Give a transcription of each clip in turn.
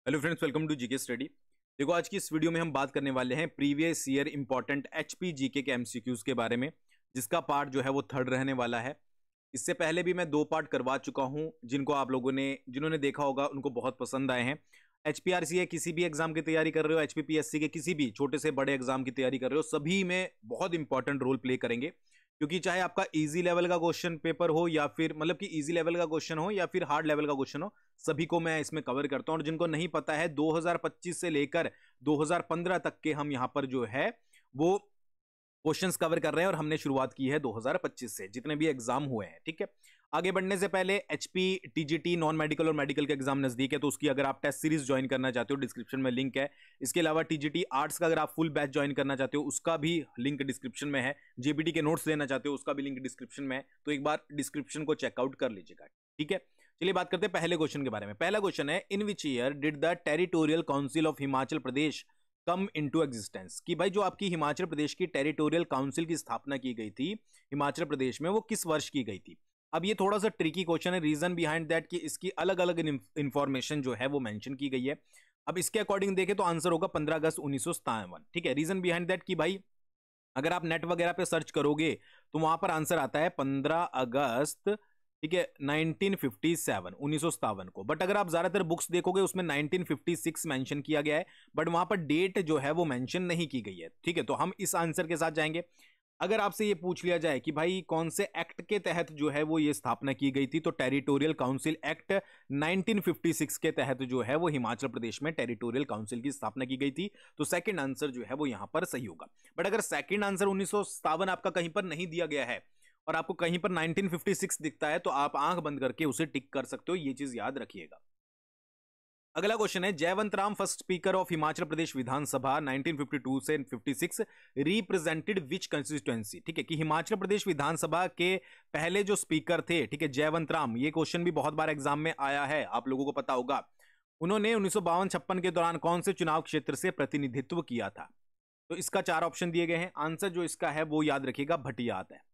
Hello friends, welcome to GK study. देखो, आज की इस वीडियो में हम बात करने वाले हैं previous year important HP GK के एमसीक्यूज के बारे में, जिसका पार्ट जो है वो थर्ड रहने वाला है। इससे पहले भी मैं 2 पार्ट करवा चुका हूं, जिनको आप लोगों ने जिन्होंने देखा होगा उनको बहुत पसंद आए हैं। एचपीआरसी किसी भी एग्जाम की तैयारी कर रहे हो, एचपीपीएससी के किसी भी छोटे से बड़े एग्जाम की तैयारी कर रहे हो, सभी में बहुत इंपॉर्टेंट रोल प्ले करेंगे। क्योंकि चाहे आपका इजी लेवल का क्वेश्चन पेपर हो या फिर मतलब कि इजी लेवल का क्वेश्चन हो या फिर हार्ड लेवल का क्वेश्चन हो, सभी को मैं इसमें कवर करता हूं। और जिनको नहीं पता है, 2025 से लेकर 2015 तक के हम यहां पर जो है वो क्वेश्चंस कवर कर रहे हैं और हमने शुरुआत की है 2025 से, जितने भी एग्जाम हुए हैं। ठीक है, आगे बढ़ने से पहले एचपी टीजीटी नॉन मेडिकल और मेडिकल के एग्जाम नजदीक है, तो उसकी अगर आप टेस्ट सीरीज ज्वाइन करना चाहते हो, डिस्क्रिप्शन में लिंक है। इसके अलावा टीजीटी आर्ट्स का अगर आप फुल बैच ज्वाइन करना चाहते हो, उसका भी लिंक डिस्क्रिप्शन में है। जेबीटी के नोट्स लेना चाहते हो, उसका भी लिंक डिस्क्रिप्शन में है, तो एक बार डिस्क्रिप्शन को चेकआउट कर लीजिएगा। ठीक है, चलिए बात करते हैं पहले क्वेश्चन के बारे में। पहला क्वेश्चन है, in which year did the territorial council of Himachal Pradesh come into existence? कि भाई जो आपकी हिमाचल प्रदेश की टेरिटोरियल काउंसिल की स्थापना की गई थी हिमाचल प्रदेश में, वो किस वर्ष की गई थी? अब ये थोड़ा सा ट्रिकी क्वेश्चन है, रीजन बिहाइंड दैट कि इसकी अलग अलग इंफॉर्मेशन जो है वो मेंशन की गई है। अब इसके अकॉर्डिंग देखें तो आंसर होगा 15 अगस्त 1957। ठीक है, रीजन बिहाइंड दैट कि भाई अगर आप नेट वगैरह पे सर्च करोगे तो वहां पर आंसर आता है 15 अगस्त, ठीक है, 1957 1957 को। बट अगर आप ज्यादातर बुक्स देखोगे उसमें 1956 मेंशन किया गया है, बट वहां पर डेट जो है वो मेंशन नहीं की गई है। ठीक है, तो हम इस आंसर के साथ जाएंगे। अगर आपसे ये पूछ लिया जाए कि भाई कौन से एक्ट के तहत जो है वो ये स्थापना की गई थी, तो टेरिटोरियल काउंसिल एक्ट 1956 के तहत जो है वो हिमाचल प्रदेश में टेरिटोरियल काउंसिल की स्थापना की गई थी। तो सेकंड आंसर जो है वो यहां पर सही होगा। बट अगर सेकंड आंसर 1957 आपका कहीं पर नहीं दिया गया है और आपको कहीं पर 1956 दिखता है, तो आप आंख बंद करके उसे टिक कर सकते हो, ये चीज याद रखिएगा। अगला क्वेश्चन है, Jaywant Ram first speaker of Himachal Pradesh Vidhan Sabha 1952 से 56 रिप्रेजेंटेड विच कंस्टिट्यूएंसी? ठीक है, कि हिमाचल प्रदेश विधानसभा के पहले जो स्पीकर थे, ठीक है, जयवंत राम, ये क्वेश्चन भी बहुत बार एग्जाम में आया है, आप लोगों को पता होगा। उन्होंने 1952-56 के दौरान कौन से चुनाव क्षेत्र से प्रतिनिधित्व किया था? तो इसका 4 ऑप्शन दिए गए हैं। आंसर जो इसका है वो याद रखिएगा, भटियात है।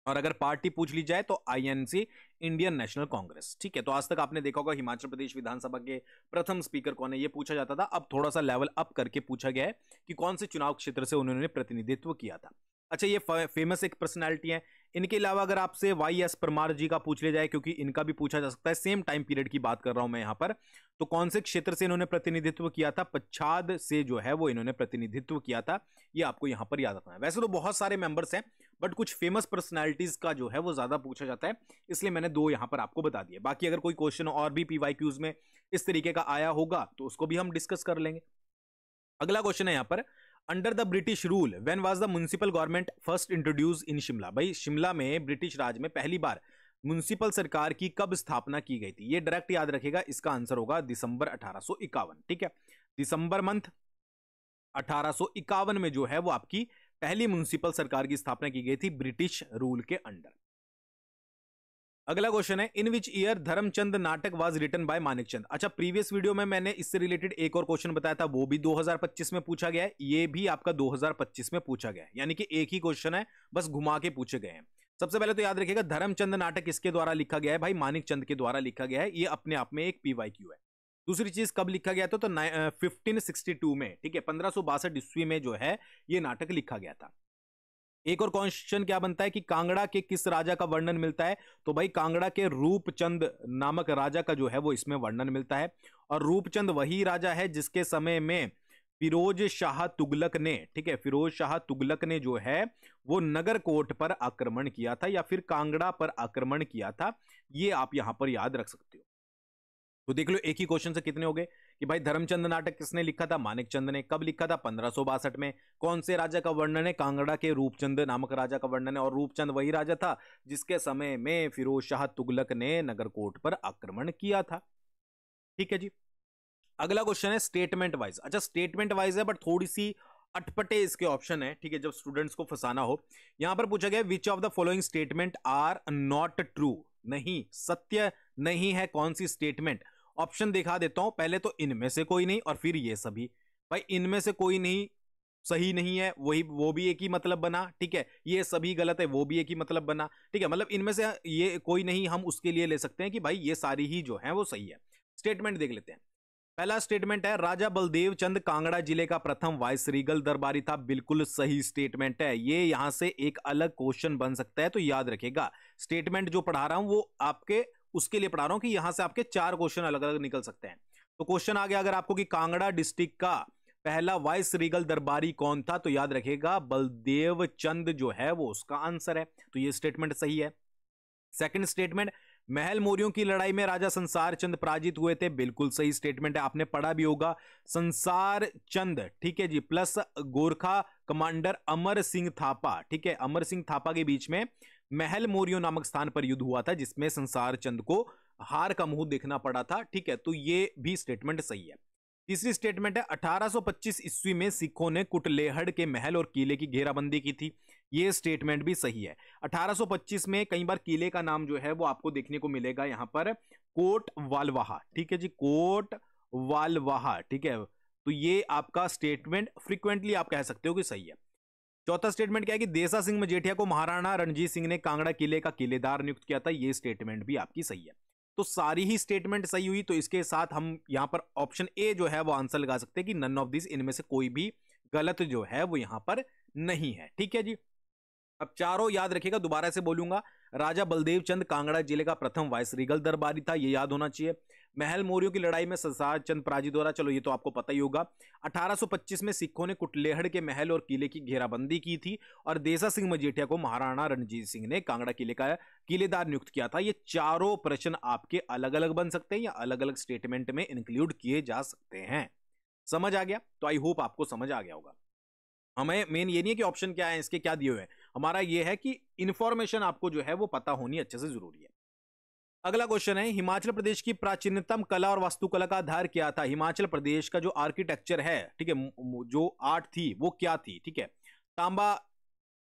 और अगर पार्टी पूछ ली जाए तो आईएनसी, इंडियन नेशनल कांग्रेस। ठीक है, तो आज तक आपने देखा होगा हिमाचल प्रदेश विधानसभा के प्रथम स्पीकर कौन है, ये पूछा जाता था। अब थोड़ा सा लेवल अप करके पूछा गया है कि कौन से चुनाव क्षेत्र से उन्होंने प्रतिनिधित्व किया था। अच्छा, ये फेमस एक पर्सनैलिटी है। इनके अलावा अगर आपसे वाई एस परमार जी का पूछ लिया जाए, क्योंकि इनका भी पूछा जा सकता है, सेम टाइम पीरियड की बात कर रहा हूं मैं यहां पर, तो कौन से क्षेत्र से इन्होंने प्रतिनिधित्व किया था? पच्छाद से जो है वो इन्होंने प्रतिनिधित्व किया था, ये आपको यहां पर याद रखना है। वैसे तो बहुत सारे मेंबर्स हैं, बट कुछ फेमस पर्सनैलिटीज का जो है वो ज्यादा पूछा जाता है, इसलिए मैंने 2 यहां पर आपको बता दिए। बाकी अगर कोई क्वेश्चन और भी पीवाईक्यूज में इस तरीके का आया होगा तो उसको भी हम डिस्कस कर लेंगे। अगला क्वेश्चन है यहां पर, under the British rule when was the municipal government first introduce इन शिमला? भाई शिमला में ब्रिटिश राज में पहली बार म्युनिसिपल सरकार की कब स्थापना की गई थी? ये डायरेक्ट याद रखेगा, इसका आंसर होगा दिसंबर 1851। ठीक है, दिसंबर मंथ 1851 में जो है वो आपकी पहली म्युनिसिपल सरकार की स्थापना की गई थी ब्रिटिश रूल के अंडर। अगला क्वेश्चन है, इन विच ईयर धर्मचंद नाटक वाज रिटन बाय मानिकचंद? अच्छा, प्रीवियस वीडियो में मैंने इससे रिलेटेड एक और क्वेश्चन बताया था, वो भी 2025 में पूछा गया है, ये भी आपका 2025 में पूछा गया है, यानी कि एक ही क्वेश्चन है, बस घुमा के पूछे गए हैं। सबसे पहले तो याद रखिएगा, धर्मचंद नाटक किसके द्वारा लिखा गया है? भाई मानिकचंद के द्वारा लिखा गया है, ये अपने आप में एक पीवाईक्यू है। दूसरी चीज, कब लिखा गया था? तो 1562 में। ठीक है, 1562 ईस्वी में जो है ये नाटक लिखा गया था। एक और क्वेश्चन क्या बनता है कि कांगड़ा के किस राजा का वर्णन मिलता है? तो भाई कांगड़ा के रूपचंद नामक राजा का जो है वो इसमें वर्णन मिलता है। और रूपचंद वही राजा है जिसके समय में फिरोज शाह तुगलक ने, ठीक है, फिरोज शाह तुगलक ने जो है वो नगरकोट पर आक्रमण किया था या फिर कांगड़ा पर आक्रमण किया था। ये आप यहां पर याद रख सकते हो। तो देख लो, एक ही क्वेश्चन से कितने हो गए कि भाई धर्मचंद नाटक किसने लिखा था? मानिकचंद ने। कब लिखा था? 1562 में। कौन से राजा का वर्णन है? कांगड़ा के रूपचंद नामक राजा का वर्णन है, और रूपचंद वही राजा था जिसके समय में फिरोज शाह तुगलक ने नगरकोट पर आक्रमण किया था। ठीक है जी। अगला क्वेश्चन है स्टेटमेंट वाइज। अच्छा, स्टेटमेंट वाइज है बट थोड़ी सी अटपटे इसके ऑप्शन है। ठीक है, जब स्टूडेंट्स को फंसाना हो। यहां पर पूछा गया, which of the following statement are not true? नहीं, सत्य नहीं है कौन सी स्टेटमेंट? ऑप्शन दिखा देता हूं। पहले तो इनमें से कोई नहीं, और फिर ये सभी। भाई इनमें से कोई नहीं सही नहीं है, वही वो भी एक ही मतलब बना। ठीक है, ये सभी गलत है, वो भी एक ही मतलब बना। ठीक है, मतलब इनमें से ये कोई नहीं, हम उसके लिए ले सकते हैं कि भाई ये सारी ही जो है वो सही है। स्टेटमेंट देख लेते हैं। पहला स्टेटमेंट है राजा बलदेव चंद कांगड़ा जिले का प्रथम वाइसरीगल दरबारी था। बिल्कुल सही स्टेटमेंट है। ये यहां से एक अलग क्वेश्चन बन सकता है, तो याद रखिएगा स्टेटमेंट जो पढ़ा रहा हूं वो आपके उसके लिए पढ़ा रहा हूं कि यहां से आपके 4 क्वेश्चन अलग अलग निकल सकते हैं। तो क्वेश्चन आ गया अगर आपको कि कांगड़ा डिस्ट्रिक्ट का पहला वाइसरीगल दरबारी कौन था, तो याद रखिएगा बलदेव चंद जो है वो उसका आंसर है। तो ये स्टेटमेंट सही है। सेकंड स्टेटमेंट, महल मौर्यों की लड़ाई में राजा संसार चंद पराजित हुए थे। बिल्कुल सही स्टेटमेंट है, आपने पढ़ा भी होगा। संसार चंद, ठीक है जी, प्लस गोरखा कमांडर अमर सिंह थापा, ठीक है, अमर सिंह थापा के बीच में महल मौर्यों नामक स्थान पर युद्ध हुआ था, जिसमें संसार चंद को हार का मुंह देखना पड़ा था। ठीक है, तो ये भी स्टेटमेंट सही है। तीसरी स्टेटमेंट है 1825 ईस्वी में सिखों ने कुटलेहड़ के महल और किले की घेराबंदी की थी। ये स्टेटमेंट भी सही है। 1825 में कई बार किले का नाम जो है वो आपको देखने को मिलेगा यहां पर कोट वालवाहा, ठीक है जी, कोट वालवाहा, ठीक है। तो ये आपका स्टेटमेंट फ्रीक्वेंटली आप कह सकते हो कि सही है। चौथा स्टेटमेंट क्या है कि देसा सिंह मजेठिया को महाराणा रणजीत सिंह ने कांगड़ा किले का किलेदार नियुक्त किया था। ये स्टेटमेंट भी आपकी सही है। तो सारी ही स्टेटमेंट सही हुई, तो इसके साथ हम यहां पर ऑप्शन ए जो है वो आंसर लगा सकते हैं कि नन ऑफ दिस, इनमें से कोई भी गलत जो है वो यहां पर नहीं है। ठीक है जी, अब चारों याद रखिएगा, दोबारा से बोलूंगा। राजा बलदेव चंद कांगड़ा जिले का प्रथम वाइसरीगल दरबारी था, ये याद होना चाहिए। महल मौर्यों की लड़ाई में संसार चंद पराजित हो रहा, चलो ये तो आपको पता ही होगा। 1825 में सिखों ने कुटलेहड़ के महल और किले की घेराबंदी की थी और देसा सिंह मजीठिया को महाराणा रणजीत सिंह ने कांगड़ा किले का किलेदार नियुक्त किया था। ये चारों प्रश्न आपके अलग अलग बन सकते हैं या अलग अलग स्टेटमेंट में इंक्लूड किए जा सकते हैं। समझ आ गया? तो आई होप आपको समझ आ गया होगा। हमें मेन ये नहीं है कि ऑप्शन क्या है, इसके क्या दिए हुए हैं, हमारा ये है कि इंफॉर्मेशन आपको जो है वो पता होनी अच्छे से जरूरी है। अगला क्वेश्चन है हिमाचल प्रदेश की प्राचीनतम कला और वास्तुकला का आधार क्या था? हिमाचल प्रदेश का जो आर्किटेक्चर है, ठीक है, जो आर्ट थी वो क्या थी? ठीक है, तांबा,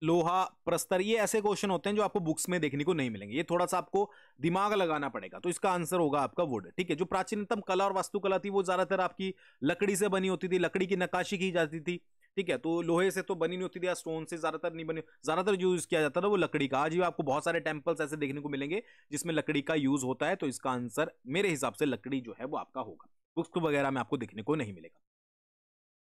लोहा, प्रस्तर, ये ऐसे क्वेश्चन होते हैं जो आपको बुक्स में देखने को नहीं मिलेंगे, ये थोड़ा सा आपको दिमाग लगाना पड़ेगा। तो इसका आंसर होगा आपका वुड। ठीक है, जो प्राचीनतम कला और वास्तुकला थी वो ज्यादातर आपकी लकड़ी से बनी होती थी, लकड़ी की नक्काशी की जाती थी। ठीक है, तो लोहे से तो बनी नहीं होती थी या स्टोन से ज्यादातर नहीं बनी, ज्यादातर जो यूज किया जाता था वो लकड़ी का। आज भी आपको बहुत सारे टेम्पल्स ऐसे देखने को मिलेंगे जिसमें लकड़ी का यूज होता है। तो इसका आंसर मेरे हिसाब से लकड़ी जो है वो आपका होगा, बुक्स वगैरह में आपको देखने को नहीं मिलेगा।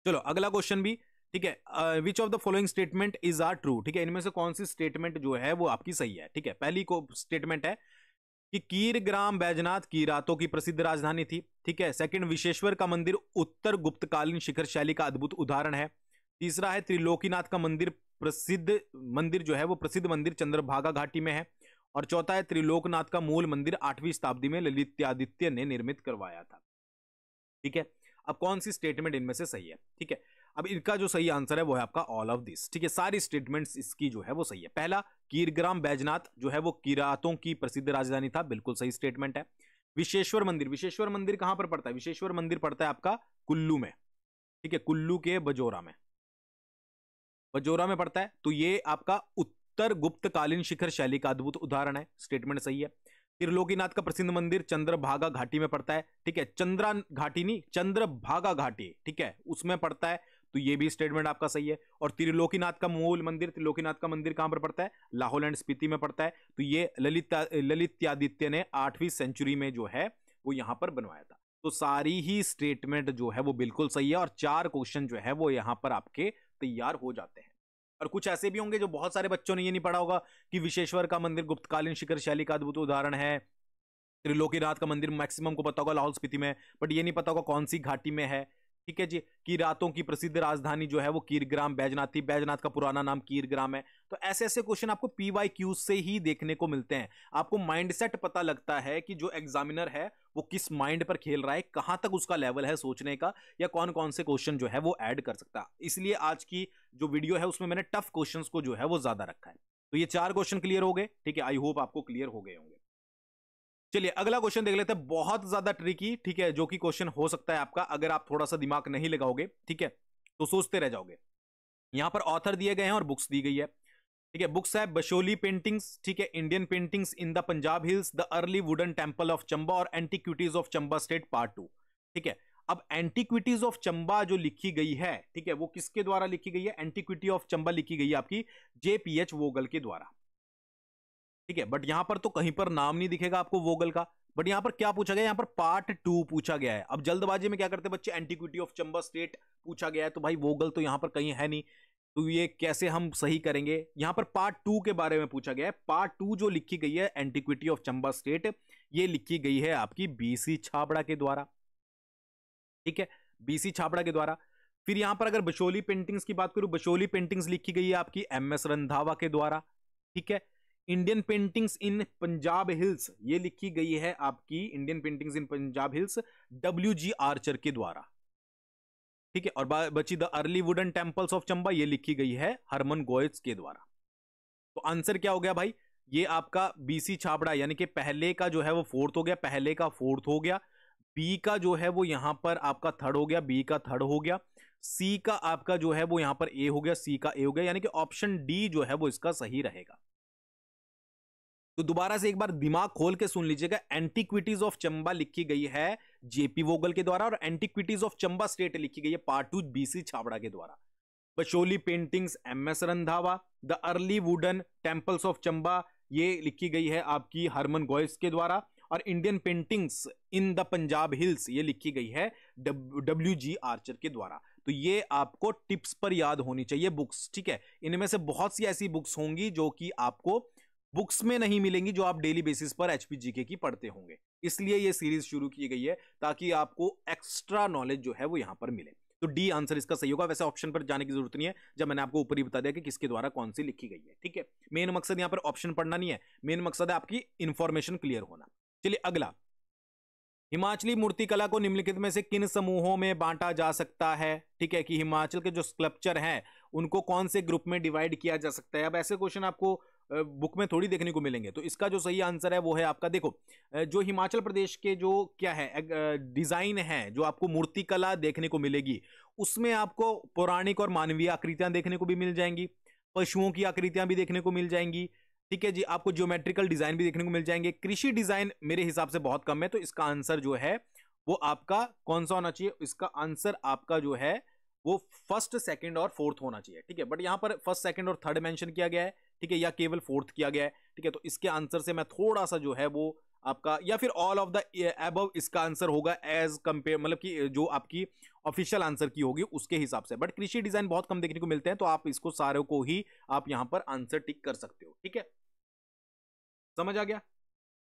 चलो अगला क्वेश्चन भी, ठीक है, which of the following statement is are true? ठीक है, इनमें से कौन सी स्टेटमेंट जो है वो आपकी सही है? ठीक है, पहली को स्टेटमेंट है कि कीरग्राम बैजनाथ किरातों की प्रसिद्ध राजधानी थी। ठीक है, सेकंड, विश्वेश्वर का मंदिर उत्तर गुप्तकालीन शिखर शैली का अद्भुत उदाहरण है। तीसरा है त्रिलोकीनाथ का मंदिर प्रसिद्ध मंदिर जो है वो प्रसिद्ध मंदिर चंद्रभागा घाटी में है। और चौथा है त्रिलोकनाथ का मूल मंदिर 8वीं शताब्दी में ललित्यादित्य ने निर्मित करवाया था। ठीक है, अब कौन सी स्टेटमेंट इनमें से सही है? ठीक है, अब इनका जो सही आंसर है वो है आपका ऑल ऑफ दिस। ठीक है, सारी स्टेटमेंट्स इसकी जो है वो सही है। पहला, कीरग्राम बैजनाथ जो है वो किरातों की प्रसिद्ध राजधानी था, बिल्कुल सही स्टेटमेंट है। विश्वेश्वर मंदिर, विश्वेश्वर मंदिर कहां पर पड़ता है? विश्वेश्वर मंदिर पड़ता है आपका कुल्लू में। ठीक है, कुल्लू के बजोरा में, बजोरा में पड़ता है। तो ये आपका उत्तर गुप्तकालीन शिखर शैली का अद्भुत उदाहरण है, स्टेटमेंट सही है। त्रिलोकीनाथ का प्रसिद्ध मंदिर चंद्रभागा घाटी में पड़ता है। ठीक है, चंद्रा घाटी नहीं, चंद्रभागा घाटी, ठीक है, उसमें पड़ता है। तो ये भी स्टेटमेंट आपका सही है। और त्रिलोकीनाथ का मूल मंदिर, त्रिलोकीनाथ का मंदिर कहां पर पड़ता है? लाहौल एंड स्पीति में पड़ता है। तो ये ललित्यादित्य ने 8वीं सेंचुरी में जो है वो यहां पर बनवाया था। तो सारी ही स्टेटमेंट जो है वो बिल्कुल सही है और 4 क्वेश्चन जो है वो यहां पर आपके तैयार हो जाते हैं। और कुछ ऐसे भी होंगे जो बहुत सारे बच्चों ने ये नहीं पढ़ा होगा कि विश्वेश्वर का मंदिर गुप्तकालीन शिखर शैली का अद्भुत उदाहरण है। त्रिलोकीनाथ का मंदिर मैक्सिमम को पता होगा लाहौल स्पीति में, बट ये नहीं पता होगा कौन सी घाटी में है। ठीक है जी, किरातों की प्रसिद्ध राजधानी जो है वो कीरग्राम बैजनाथ थी, बैजनाथ का पुराना नाम कीरग्राम है। तो ऐसे ऐसे क्वेश्चन आपको PYQ से ही देखने को मिलते हैं। आपको माइंडसेट पता लगता है कि जो एग्जामिनर है वो किस माइंड पर खेल रहा है, कहां तक उसका लेवल है सोचने का, या कौन कौन से क्वेश्चन जो है वो ऐड कर सकता है। इसलिए आज की जो वीडियो है उसमें मैंने टफ क्वेश्चंस को जो है वो ज्यादा रखा है। तो ये 4 क्वेश्चन क्लियर हो गए। ठीक है, आई होप आपको क्लियर हो गए होंगे। चलिए अगला क्वेश्चन देख लेते हैं, बहुत ज्यादा ट्रिकी, ठीक है, जो कि क्वेश्चन हो सकता है आपका अगर आप थोड़ा सा दिमाग नहीं लगाओगे, ठीक है, तो सोचते रह जाओगे। यहां पर ऑथर दिए गए हैं और बुक्स दी गई है। ठीक है, बुक्स है बशोली पेंटिंग्स, ठीक है, Indian paintings in the Punjab hills, the early wooden temple of Chamba और antiquities of Chamba state part 2। ठीक है, अब एंटीक्विटीज ऑफ चंबा जो लिखी गई है, ठीक है, वो किसके द्वारा लिखी गई है? एंटीक्विटी ऑफ चंबा लिखी गई है आपकी JPH वोगल के द्वारा। ठीक है, बट यहां पर तो कहीं पर नाम नहीं दिखेगा आपको वोगल का, बट यहां पर क्या पूछा गया, यहां पर पार्ट 2 पूछा गया है। अब जल्दबाजी में क्या करते हैं बच्चे, एंटीक्विटी ऑफ चंबा स्टेट पूछा गया है, तो भाई वोगल तो यहां पर कहीं है नहीं, तो ये कैसे हम सही करेंगे। यहां पर पार्ट 2 के बारे में पूछा गया है। पार्ट 2 जो लिखी गई है एंटीक्विटी ऑफ चंबा स्टेट, ये लिखी गई है आपकी बीसी छाबड़ा के द्वारा, ठीक है, बीसी छाबड़ा के द्वारा। फिर यहां पर अगर बशोली पेंटिंग्स की बात करूं, बशोली पेंटिंग्स लिखी गई है आपकी एमएस रंधावा के द्वारा, ठीक है। Indian paintings in Punjab hills, ये लिखी गई है आपकी Indian paintings in Punjab hills W G Archer के द्वारा, ठीक है। और बची the early wooden temples of Chamba, ये लिखी गई है हरमन गोयट्स के द्वारा। तो आंसर क्या हो गया भाई, ये आपका बीसी छाबड़ा, यानी कि पहले का जो है वो फोर्थ हो गया, पहले का फोर्थ हो गया, बी का जो है वो यहां पर आपका थर्ड हो गया, बी का थर्ड हो गया, सी का आपका जो है वो यहां पर ए हो गया, सी का ए हो गया, यानी कि ऑप्शन डी जो है वो इसका सही रहेगा। तो दोबारा से एक बार दिमाग खोल के सुन लीजिएगा, एंटीक्विटीज ऑफ चंबा लिखी गई है जेपी वोगल के द्वारा, और एंटीक्विटीज ऑफ चंबा स्टेट लिखी गई है पार्ट 2 बीसी छाबड़ा के द्वारा। Basohli paintings MS Randhawa, the early wooden temples of Chamba, ये लिखी गई है आपकी हरमन गोयस के द्वारा, और Indian paintings in the Punjab hills, ये लिखी गई है डब्ल्यूजी आर्चर के द्वारा। तो ये आपको टिप्स पर याद होनी चाहिए बुक्स, ठीक है। इनमें से बहुत सी ऐसी बुक्स होंगी जो कि आपको बुक्स में नहीं मिलेंगी, जो आप डेली बेसिस पर एचपीजीके की पढ़ते होंगे, इसलिए ये सीरीज शुरू की गई है ताकि आपको एक्स्ट्रा नॉलेज जो है वो यहां पर मिले। तो डी आंसर इसका सही होगा। वैसे ऑप्शन पर जाने की जरूरत नहीं है, जब मैंने आपको ऊपर ही बता दिया कि किसके द्वारा कौन सी लिखी गई है, ठीक है। मेन मकसद यहां पर ऑप्शन पढ़ना नहीं है, मेन मकसद है आपकी इंफॉर्मेशन क्लियर होना। चलिए अगला, हिमाचली मूर्तिकला को निम्नलिखित में से किन समूहों में बांटा जा सकता है, ठीक है, कि हिमाचल के जो स्कल्पचर हैं उनको कौन से ग्रुप में डिवाइड किया जा सकता है। अब ऐसे क्वेश्चन आपको बुक में थोड़ी देखने को मिलेंगे, तो इसका जो सही आंसर है वो है आपका, देखो जो हिमाचल प्रदेश के जो क्या है डिजाइन है, जो आपको मूर्तिकला देखने को मिलेगी, उसमें आपको पौराणिक और मानवीय आकृतियां देखने को भी मिल जाएंगी, पशुओं की आकृतियां भी देखने को मिल जाएंगी, ठीक है जी, आपको ज्योमेट्रिकल डिजाइन भी देखने को मिल जाएंगे। कृषि डिजाइन मेरे हिसाब से बहुत कम है, तो इसका आंसर जो है वो आपका कौन सा होना चाहिए, इसका आंसर आपका जो है वो फर्स्ट, सेकंड और फोर्थ होना चाहिए, ठीक है। बट यहां पर फर्स्ट, सेकंड और थर्ड मेंशन किया गया है, ठीक है, या केवल फोर्थ किया गया है, ठीक है। तो इसके आंसर से मैं थोड़ा सा जो है वो आपका, या फिर ऑल ऑफ द अबव इसका आंसर होगा एज कंपेयर, मतलब कि जो आपकी ऑफिशियल आंसर की होगी उसके हिसाब से। बट कृषि डिजाइन बहुत कम देखने को मिलते हैं, तो आप इसको सारे को ही आप यहां पर आंसर टिक कर सकते हो, ठीक है, समझ आ गया।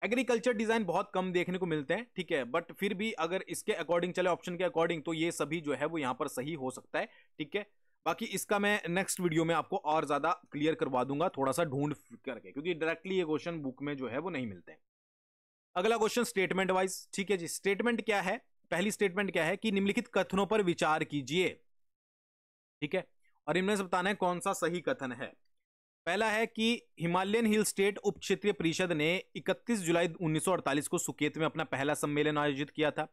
एग्रीकल्चर डिजाइन बहुत कम देखने को मिलते हैं, ठीक है, बट फिर भी अगर इसके अकॉर्डिंग चले, ऑप्शन के अकॉर्डिंग, तो ये सभी जो है वो यहां पर सही हो सकता है, ठीक है। बाकी इसका मैं नेक्स्ट वीडियो में आपको और ज्यादा क्लियर करवा दूंगा, थोड़ा सा ढूंढ करके, क्योंकि डायरेक्टली ये क्वेश्चन बुक में जो है वो नहीं मिलते हैं। अगला क्वेश्चन स्टेटमेंट वाइज, ठीक है जी। स्टेटमेंट क्या है, पहली स्टेटमेंट क्या है कि निम्नलिखित कथनों पर विचार कीजिए, ठीक है, और इनमें से बताना है कौन सा सही कथन है। पहला है कि हिमालयन हिल स्टेट उप क्षेत्रीय परिषद ने 31 जुलाई 1948 को सुकेत में अपना पहला सम्मेलन आयोजित किया था।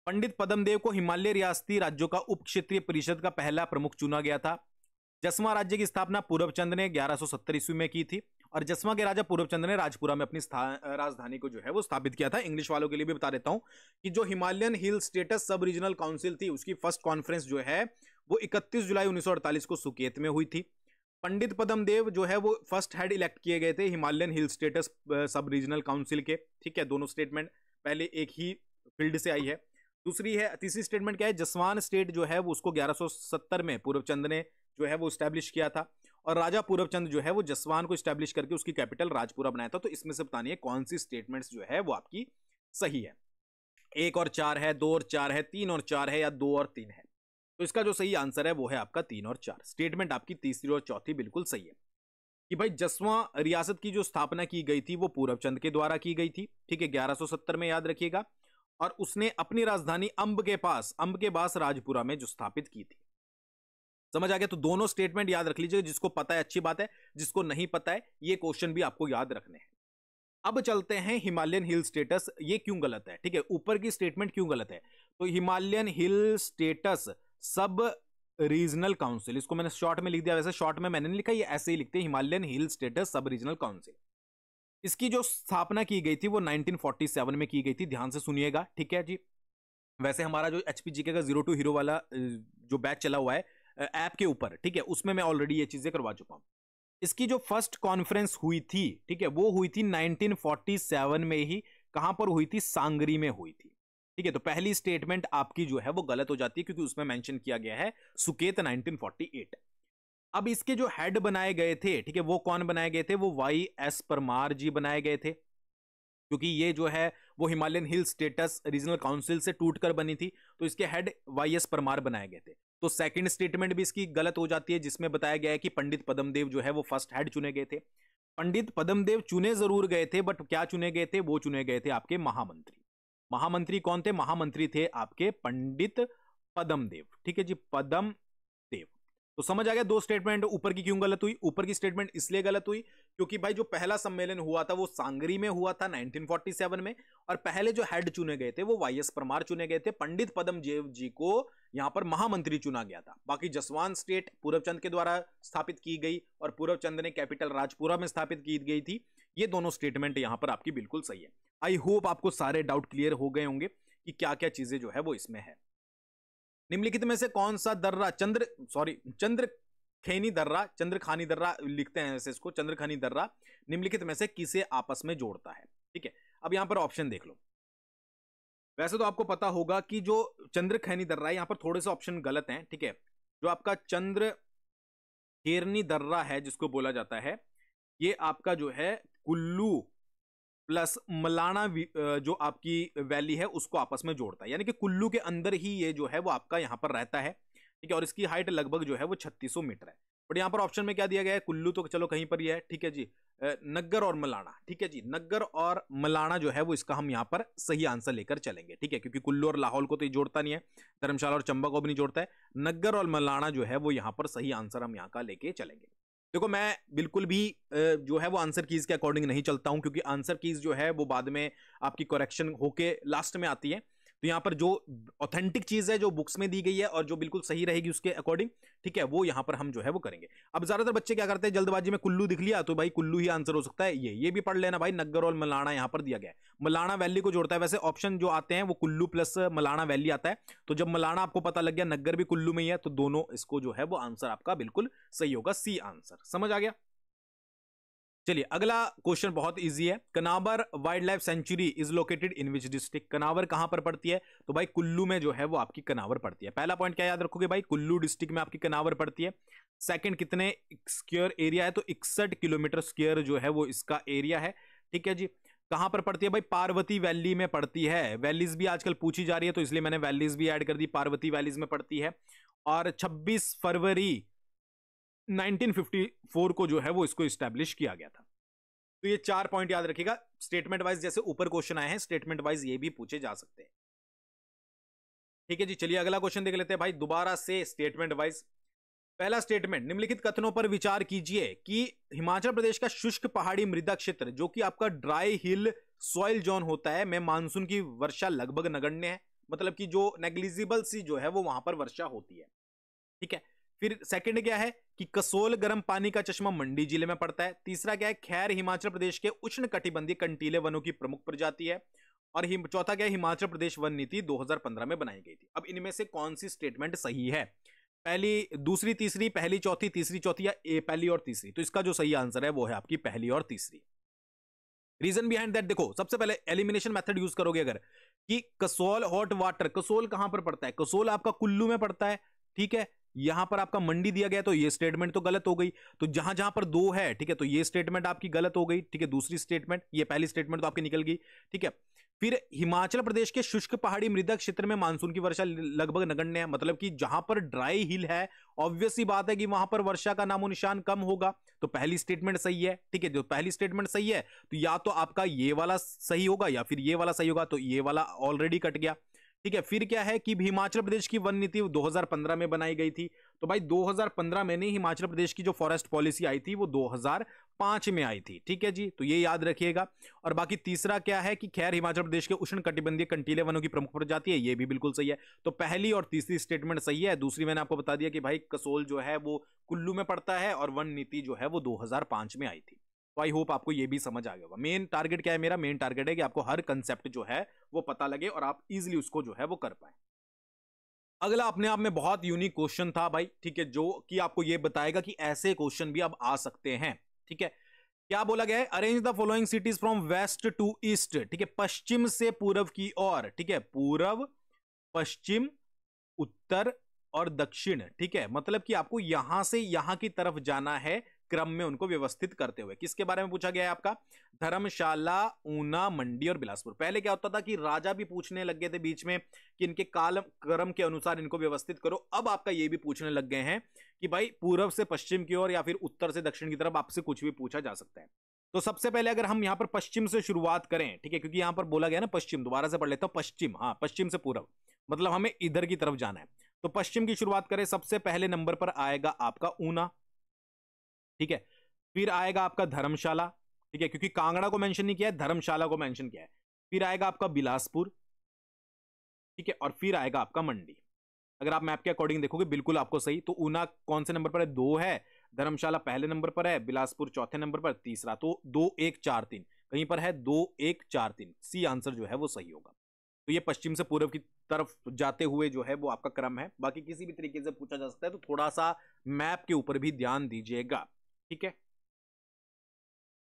पंडित पद्मदेव को हिमालय रियासती राज्यों का उप क्षेत्रीय परिषद का पहला प्रमुख चुना गया था। जसवा राज्य की स्थापना पूर्वचंद ने 1170 ईस्वी में की थी, और जसवा के राजा पूर्वचंद ने राजपुरा में अपनी राजधानी को जो है वो स्थापित किया था। इंग्लिश वालों के लिए भी बता देता हूं कि जो हिमालयन हिल स्टेटस सब रीजनल काउंसिल थी, उसकी फर्स्ट कॉन्फ्रेंस जो है वो 31 जुलाई 1948 को सुकेत में हुई थी। पंडित पद्मदेव जो है वो फर्स्ट हेड इलेक्ट किए गए थे हिमालयन हिल स्टेटस सब रीजनल काउंसिल के, ठीक है। दोनों स्टेटमेंट पहले एक ही फील्ड से आई है। दूसरी है, तीसरी स्टेटमेंट क्या है, जसवान स्टेट जो है वो उसको 1170 में पूर्वचंद ने जो है वो स्टैब्लिश किया था, और राजा पूर्वचंद जो है वो जसवान को स्टैब्लिश करके उसकी कैपिटल राजपुरा बनाया था। तो इसमें से बतानी है कौन सी स्टेटमेंट्स जो है वो आपकी सही है। 1 और 4 है, 2 और 4 है, 3 और 4 है, या 2 और 3 है। तो इसका जो सही आंसर है वो है आपका 3 और 4। स्टेटमेंट आपकी तीसरी और चौथी बिल्कुल सही है कि भाई जसवां रियासत की जो स्थापना की गई थी वो पूर्वचंद के द्वारा की गई थी, ठीक है, 1170 में, याद रखिएगा। और उसने अपनी राजधानी अंब के पास राजपुरा में जो स्थापित की थी। समझ आ गया। तो दोनों स्टेटमेंट याद रख लीजिए, जिसको पता है अच्छी बात है, जिसको नहीं पता है ये क्वेश्चन भी आपको याद रखने हैं। अब चलते हैं हिमालयन हिल स्टेटस, ये क्यों गलत है, ठीक है, ऊपर की स्टेटमेंट क्यों गलत है। तो हिमालयन हिल स्टेटस सब रीजनल काउंसिल, इसको मैंने शॉर्ट में लिख दिया, वैसे शॉर्ट में मैंने नहीं लिखा, ये ऐसे ही लिखते हैं, हिमालयन हिल स्टेटस सब रीजनल काउंसिल। इसकी जो स्थापना की गई थी वो 1947 में की गई थी, ध्यान से सुनिएगा, ठीक है जी। वैसे हमारा जो एचपीजीके का 0 to हीरो वाला जो बैच चला हुआ है ऐप के ऊपर, ठीक है, उसमें मैं ऑलरेडी ये चीजें करवा चुका हूं। इसकी जो फर्स्ट कॉन्फ्रेंस हुई थी, ठीक है, वो हुई थी 1947 में ही, कहां पर हुई थी? सांगरी में हुई थी। ठीक है, तो पहली स्टेटमेंट आपकी जो है वो गलत हो जाती है क्योंकि उसमें मेंशन किया गया है सुकेत 1948। अब इसके जो हेड बनाए गए थे, ठीक है, वो कौन बनाए गए थे? वो वाई एस परमार जी बनाए गए थे, क्योंकि ये जो है वो हिमालयन हिल स्टेटस रीजनल काउंसिल से टूटकर बनी थी, तो इसके हेड वाई एस परमार बनाए गए थे। तो सेकंड स्टेटमेंट भी इसकी गलत हो जाती है, जिसमें बताया गया है कि पंडित पद्मदेव जो है वो फर्स्ट हेड चुने गए थे। पंडित पद्मदेव चुने जरूर गए थे, बट क्या चुने गए थे? वो चुने गए थे आपके महामंत्री। महामंत्री कौन थे? महामंत्री थे आपके पंडित पद्मदेव। ठीक है जी, पद्मदेव। तो समझ आ गया दो स्टेटमेंट ऊपर की क्यों गलत हुई? ऊपर की स्टेटमेंट इसलिए गलत हुई क्योंकि भाई जो पहला सम्मेलन हुआ था वो सांगरी में हुआ था 1947 में, और पहले जो हेड चुने गए थे वो वाई एस परमार चुने गए थे। पंडित पद्मदेव जी को यहां पर महामंत्री चुना गया था। बाकी जसवांत स्टेट पूरबचंद के द्वारा स्थापित की गई और पूरबचंद ने कैपिटल राजपुरा में स्थापित की गई थी। ये दोनों स्टेटमेंट यहां पर आपकी बिल्कुल सही है। आई होप आपको सारे डाउट क्लियर हो गए होंगे कि क्या क्या चीजें जो है वो इसमें है। निम्नलिखित में से कौन सा दर्रा चंद्रखेनी दर्रा, चंद्रखानी दर्रा लिखते हैं ऐसे इसको, चंद्रखानी दर्रा निम्नलिखित में से किसे आपस में जोड़ता है? ठीक है, अब यहां पर ऑप्शन देख लो। वैसे तो आपको पता होगा कि जो चंद्रखैनी दर्रा है, यहां पर थोड़े से ऑप्शन गलत हैं। ठीक है, जो आपका चंद्रखेरनी दर्रा है जिसको बोला जाता है, ये आपका जो है कुल्लू प्लस मलाना जो आपकी वैली है उसको आपस में जोड़ता है, यानी कि कुल्लू के अंदर ही ये जो है वो आपका यहां पर रहता है। ठीक है, और इसकी हाइट लगभग जो है वो 3600 मीटर है। बट यहां पर ऑप्शन में क्या दिया गया है? कुल्लू तो चलो कहीं पर ही है। ठीक है जी, नग्गर और मलाना। ठीक है जी, नग्गर और मलाना जो है वो इसका हम यहां पर सही आंसर लेकर चलेंगे। ठीक है, क्योंकि कुल्लू और लाहौल को तो ये जोड़ता नहीं है, धर्मशाला और चंबा को भी नहीं जोड़ता है। नग्गर और मलाना जो है वो यहां पर सही आंसर हम यहां का लेके चलेंगे। देखो, मैं बिल्कुल भी जो है वो आंसर कीज के अकॉर्डिंग नहीं चलता हूं, क्योंकि आंसर कीज जो है वो बाद में आपकी करेक्शन होके लास्ट में आती है। तो यहां पर जो ऑथेंटिक चीज है जो बुक्स में दी गई है और जो बिल्कुल सही रहेगी उसके अकॉर्डिंग, ठीक है, वो यहां पर हम जो है वो करेंगे। अब ज्यादातर बच्चे क्या करते हैं, जल्दबाजी में कुल्लू दिख लिया तो भाई कुल्लू ही आंसर हो सकता है। ये भी पढ़ लेना भाई, नग्गर और मलाना यहां पर दिया गया है, मलाना वैली को जोड़ता है। वैसे ऑप्शन जो आते हैं वो कुल्लू प्लस मलाना वैली आता है, तो जब मलाना आपको पता लग गया, नग्गर भी कुल्लू में ही है, तो दोनों इसको जो है वो आंसर आपका बिल्कुल सही होगा, सी आंसर। समझ आ गया? चलिए, अगला क्वेश्चन बहुत इजी है। Kanawar wild life sanctuary is located in which district? Kanawar कहां पर पड़ती है? तो भाई कुल्लू में जो है वो आपकी कनावर पड़ती है। पहला पॉइंट क्या याद रखोगे भाई? कुल्लू डिस्ट्रिक्ट में आपकी कनावर पड़ती है। सेकंड, कितने स्क्वायर एरिया है? तो 61 किलोमीटर स्क्वायर जो है वो इसका एरिया है। ठीक है जी, कहां पर पड़ती है भाई? पार्वती वैली में पड़ती है। वैलीज भी आजकल पूछी जा रही है तो इसलिए मैंने वैलीज भी ऐड कर दी। पार्वती वैलीज में पड़ती है और 26 फरवरी 1954 को जो है वो इसको इस्टेब्लिश किया गया था। तो ये 4 पॉइंट याद रखिएगा। स्टेटमेंट वाइज जैसे ऊपर क्वेश्चन आए हैं, स्टेटमेंट वाइज ये भी पूछे जा सकते हैं। ठीक है जी, चलिए अगला क्वेश्चन देख लेते हैं भाई, दोबारा से स्टेटमेंट वाइज। पहला स्टेटमेंट, निम्नलिखित कथनों पर विचार कीजिए कि हिमाचल प्रदेश का शुष्क पहाड़ी मृदा क्षेत्र जो कि आपका ड्राई हिल सॉइल जोन होता है, में मानसून की वर्षा लगभग नगण्य है, मतलब कि जो नेग्लिजिबल सी जो है वो वहां पर वर्षा होती है। ठीक है, फिर सेकंड क्या है कि कसोल गर्म पानी का चश्मा मंडी जिले में पड़ता है। तीसरा क्या है, खैर हिमाचल प्रदेश के उष्ण कटिबंधीय कंटीले वनों की प्रमुख प्रजाति है। और चौथा क्या है, हिमाचल प्रदेश वन नीति 2015 में बनाई गई थी। अब इनमें से कौन सी स्टेटमेंट सही है? पहली, दूसरी, तीसरी, पहली, चौथी, तीसरी, चौथी, या पहली और तीसरी? तो इसका जो सही आंसर है वो है आपकी पहली और तीसरी। रीजन बिहाइंड दैट, देखो, सबसे पहले एलिमिनेशन मेथड यूज करोगे अगर, कि कसोल हॉट वाटर, कसोल कहां पर पड़ता है? कसोल आपका कुल्लू में पड़ता है। ठीक है, यहां पर आपका मंडी दिया गया, तो ये स्टेटमेंट तो गलत हो गई। तो जहां जहां पर दो है, ठीक है, तो ये स्टेटमेंट आपकी गलत हो गई। ठीक है, दूसरी स्टेटमेंट, ये पहली स्टेटमेंट तो आपकी निकल गई। ठीक है, फिर हिमाचल प्रदेश के शुष्क पहाड़ी मृदा क्षेत्र में मानसून की वर्षा लगभग नगण्य है, मतलब कि जहां पर ड्राई हिल है, ऑब्वियस सी बात है कि वहां पर वर्षा का नामो निशान कम होगा। तो पहली स्टेटमेंट सही है। ठीक है, जो पहली स्टेटमेंट सही है तो या तो आपका ये वाला सही होगा या फिर ये वाला सही होगा, तो ये वाला ऑलरेडी कट गया। ठीक है, फिर क्या है कि हिमाचल प्रदेश की वन नीति 2015 में बनाई गई थी, तो भाई 2015 में नहीं, हिमाचल प्रदेश की जो फॉरेस्ट पॉलिसी आई थी वो 2005 में आई थी। ठीक है जी, तो ये याद रखिएगा। और बाकी तीसरा क्या है कि खैर हिमाचल प्रदेश के उष्ण कटिबंधीय कंटीले वनों की प्रमुख प्रजाति है, ये भी बिल्कुल सही है। तो पहली और तीसरी स्टेटमेंट सही है। दूसरी मैंने आपको बता दिया कि भाई कसोल जो है वो कुल्लू में पड़ता है और वन नीति जो है वो 2005 में आई थी। तो आई होप आपको ये भी समझ आ गया होगा। मेन टारगेट क्या है मेरा? मेन टारगेट है कि आपको हर कंसेप्ट जो है वो पता लगे और आप इजीली उसको जो है वो कर पाए। अगला अपने आप में बहुत यूनिक क्वेश्चन था भाई, ठीक है, जो कि आपको ये बताएगा कि ऐसे क्वेश्चन भी अब आ सकते हैं। ठीक है, क्या बोला गया है? Arrange the following cities from west to east, ठीक है, पश्चिम से पूर्व की ओर, ठीक है, पूर्व, पश्चिम, उत्तर और दक्षिण, ठीक है, मतलब कि आपको यहां से यहां की तरफ जाना है क्रम में उनको व्यवस्थित करते हुए। किसके बारे में पूछा गया है आपका? धर्मशाला, ऊना, मंडी और बिलासपुर। पहले क्या होता था कि राजा भी पूछने लग गए थे बीच में कि इनके काल क्रम के अनुसार इनको व्यवस्थित करो। अब आपका ये भी पूछने लग गए हैं कि भाई पूर्व से पश्चिम की ओर या फिर उत्तर से दक्षिण की तरफ आपसे कुछ भी पूछा जा सकता है। तो सबसे पहले अगर हम यहां पर पश्चिम से शुरुआत करें, ठीक है, क्योंकि यहां पर बोला गया ना पश्चिम, दोबारा से पढ़ लेता हूं, पश्चिम, हाँ, पश्चिम से पूर्व, मतलब हमें इधर की तरफ जाना है। तो पश्चिम की शुरुआत करें, सबसे पहले नंबर पर आएगा आपका ऊना, ठीक है, फिर आएगा आपका धर्मशाला, ठीक है, क्योंकि कांगड़ा को मेंशन नहीं किया है, धर्मशाला को मेंशन किया है। फिर आएगा आपका बिलासपुर, ठीक है, और फिर आएगा आपका मंडी। अगर आप मैप के अकॉर्डिंग देखोगे बिल्कुल आपको सही। तो ऊना कौन से नंबर पर है? 2 है, धर्मशाला पहले नंबर पर है, बिलासपुर चौथे नंबर पर, तीसरा। तो 2 1 4 3 कहीं पर है, 2 1 4 3, सी आंसर जो है वो सही होगा। तो ये पश्चिम से पूर्व की तरफ जाते हुए जो है वो आपका क्रम है। बाकी किसी भी तरीके से पूछा जा सकता है, तो थोड़ा सा मैप के ऊपर भी ध्यान दीजिएगा, ठीक है।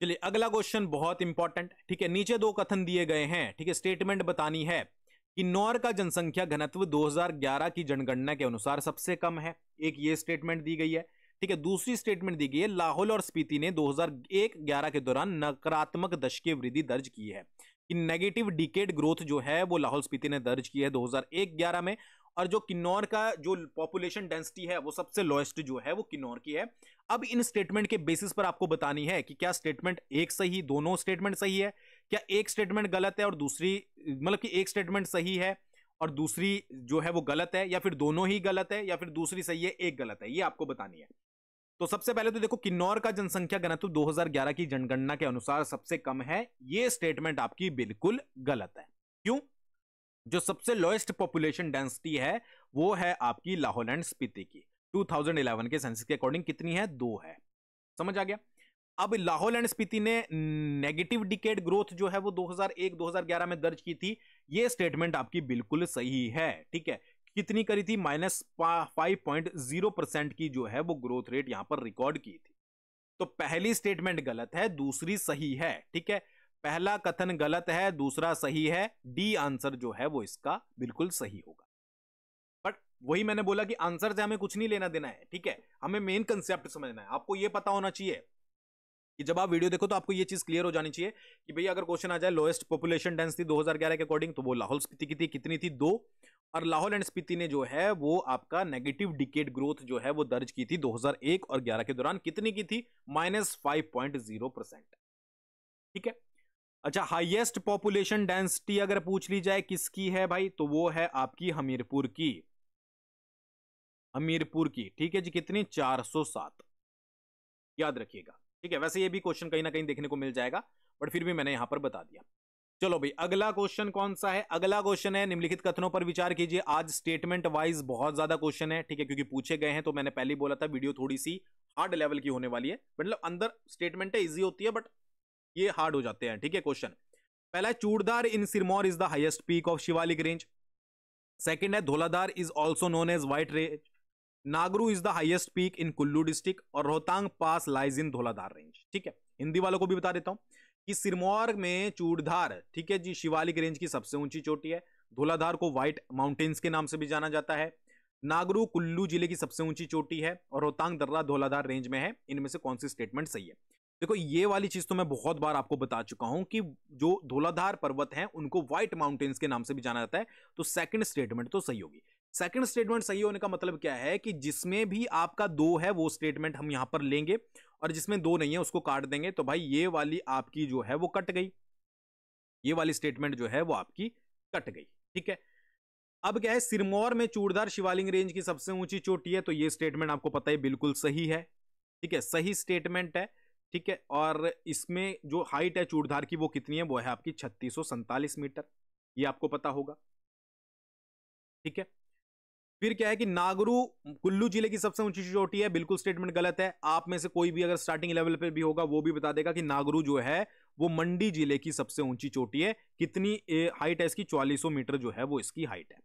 चलिए अगला क्वेश्चन बहुत इंपॉर्टेंट, ठीक है, नीचे 2 कथन दिए गए हैं, ठीक है, स्टेटमेंट बतानी है। किन्नौर का जनसंख्या घनत्व 2011 की जनगणना के अनुसार सबसे कम है, एक ये स्टेटमेंट दी गई है, ठीक है। दूसरी स्टेटमेंट दी गई है, लाहौल और स्पीति ने 2001-11 के दौरान नकारात्मक दशकीय वृद्धि दर्ज की है, कि नेगेटिव डिकेड ग्रोथ जो है वो लाहौल स्पीति ने दर्ज की है 2001-11 में। और जो किन्नौर का जो पॉपुलेशन डेंसिटी है वो सबसे लोएस्ट जो है वो किन्नौर की है। अब इन स्टेटमेंट के बेसिस पर आपको बतानी है कि क्या स्टेटमेंट एक सही, दोनों स्टेटमेंट सही है, क्या एक स्टेटमेंट गलत है और दूसरी, मतलब कि एक स्टेटमेंट सही है और दूसरी जो है वो गलत है, या फिर दोनों ही गलत है, या फिर दूसरी सही है एक गलत है, ये आपको बतानी है। तो सबसे पहले तो देखो, किन्नौर का जनसंख्या घनत्व 2011 की जनगणना के अनुसार सबसे कम है, ये स्टेटमेंट आपकी बिल्कुल गलत है। क्यों? जो सबसे लोएस्ट पॉपुलेशन डेंसिटी है वो है आपकी लाहौल एंड स्पीति की। 2011 के सेंसस के अकॉर्डिंग कितनी है? 2 है। समझ आ गया? अब लाहौल एंड स्पीति ने नेगेटिव डिकेड ग्रोथ जो है वो 2001-2011 में दर्ज की थी, ये स्टेटमेंट आपकी बिल्कुल सही है, ठीक है। कितनी करी थी? -5.0% की जो है वो ग्रोथ रेट यहां पर रिकॉर्ड की थी। तो पहली स्टेटमेंट गलत है, दूसरी सही है, ठीक है। पहला कथन गलत है, दूसरा सही है, डी आंसर जो है वो इसका बिल्कुल सही होगा। बट वही मैंने बोला कि आंसर से हमें कुछ नहीं लेना देना है, ठीक है, हमें मेन कंसेप्ट समझना है। आपको यह पता होना चाहिए कि जब आप वीडियो देखो तो आपको ये चीज क्लियर हो जानी चाहिए कि भैया अगर क्वेश्चन आ जाए लोएस्ट पॉपुलेशन डेंसिटी 2011 के अकॉर्डिंग, तो वो लाहौल स्पीति की थी, कितनी थी? 2। और लाहौल एंड स्पीति ने जो है वो आपका नेगेटिव डिकेड ग्रोथ जो है वो दर्ज की थी 2001 और 11 के दौरान, कितनी की थी? -5.0%, ठीक है। अच्छा, हाईएस्ट पॉपुलेशन डेंसिटी अगर पूछ ली जाए किसकी है भाई, तो वो है आपकी हमीरपुर की, हमीरपुर की, ठीक है जी। कितनी? 407, याद रखिएगा, ठीक है। वैसे ये भी क्वेश्चन कहीं ना कहीं देखने को मिल जाएगा, बट फिर भी मैंने यहां पर बता दिया। चलो भाई अगला क्वेश्चन कौन सा है? अगला क्वेश्चन है, निम्नलिखित कथनों पर विचार कीजिए। आज स्टेटमेंट वाइज बहुत ज्यादा क्वेश्चन है, ठीक है, क्योंकि पूछे गए हैं। तो मैंने पहले ही बोला था वीडियो थोड़ी सी हार्ड लेवल की होने वाली है, मतलब अंदर स्टेटमेंट है इजी होती है बट ये हार्ड हो जाते हैं, ठीक है। क्वेश्चन पहला है, Churdhar in Sirmaur is the highest peak of Shivalik range. Second है, Dhauladhar is also known as white range. Nagru is the highest peak in Kullu district, और Rohtang pass lies in Dhauladhar range, ठीक है। हिंदी वालों को भी बता देता हूं कि सिरमौर में चूड़धार, ठीक है जी, शिवालिक रेंज की सबसे ऊंची चोटी है। धौलाधार को व्हाइट माउंटेन्स के नाम से भी जाना जाता है। नागरू कुल्लू जिले की सबसे ऊंची चोटी है, और रोहतांग दर्रा धौलाधार रेंज में है। इनमें से कौन सी स्टेटमेंट सही है? देखो ये वाली चीज तो मैं बहुत बार आपको बता चुका हूं कि जो धौलाधार पर्वत हैं उनको व्हाइट माउंटेन्स के नाम से भी जाना जाता है। तो सेकंड स्टेटमेंट तो सही होगी। सेकंड स्टेटमेंट सही होने का मतलब क्या है कि जिसमें भी आपका 2 है वो स्टेटमेंट हम यहां पर लेंगे, और जिसमें 2 नहीं है उसको काट देंगे। तो भाई ये वाली आपकी जो है वो कट गई, ये वाली स्टेटमेंट जो है वो आपकी कट गई, ठीक है। अब क्या है, सिरमौर में चूड़धार शिवालिक रेंज की सबसे ऊंची चोटी है, तो ये स्टेटमेंट आपको पता है बिल्कुल सही है, ठीक है, सही स्टेटमेंट है, ठीक है। और इसमें जो हाइट है चूड़धार की वो कितनी है? वो है आपकी 3647 मीटर, ये आपको पता होगा, ठीक है। फिर क्या है कि नागरू कुल्लू जिले की सबसे ऊंची चोटी है, बिल्कुल स्टेटमेंट गलत है। आप में से कोई भी अगर स्टार्टिंग लेवल पे भी होगा वो भी बता देगा कि नागरू जो है वो मंडी जिले की सबसे ऊंची चोटी है। कितनी हाइट है इसकी? 4400 मीटर जो है वो इसकी हाइट है।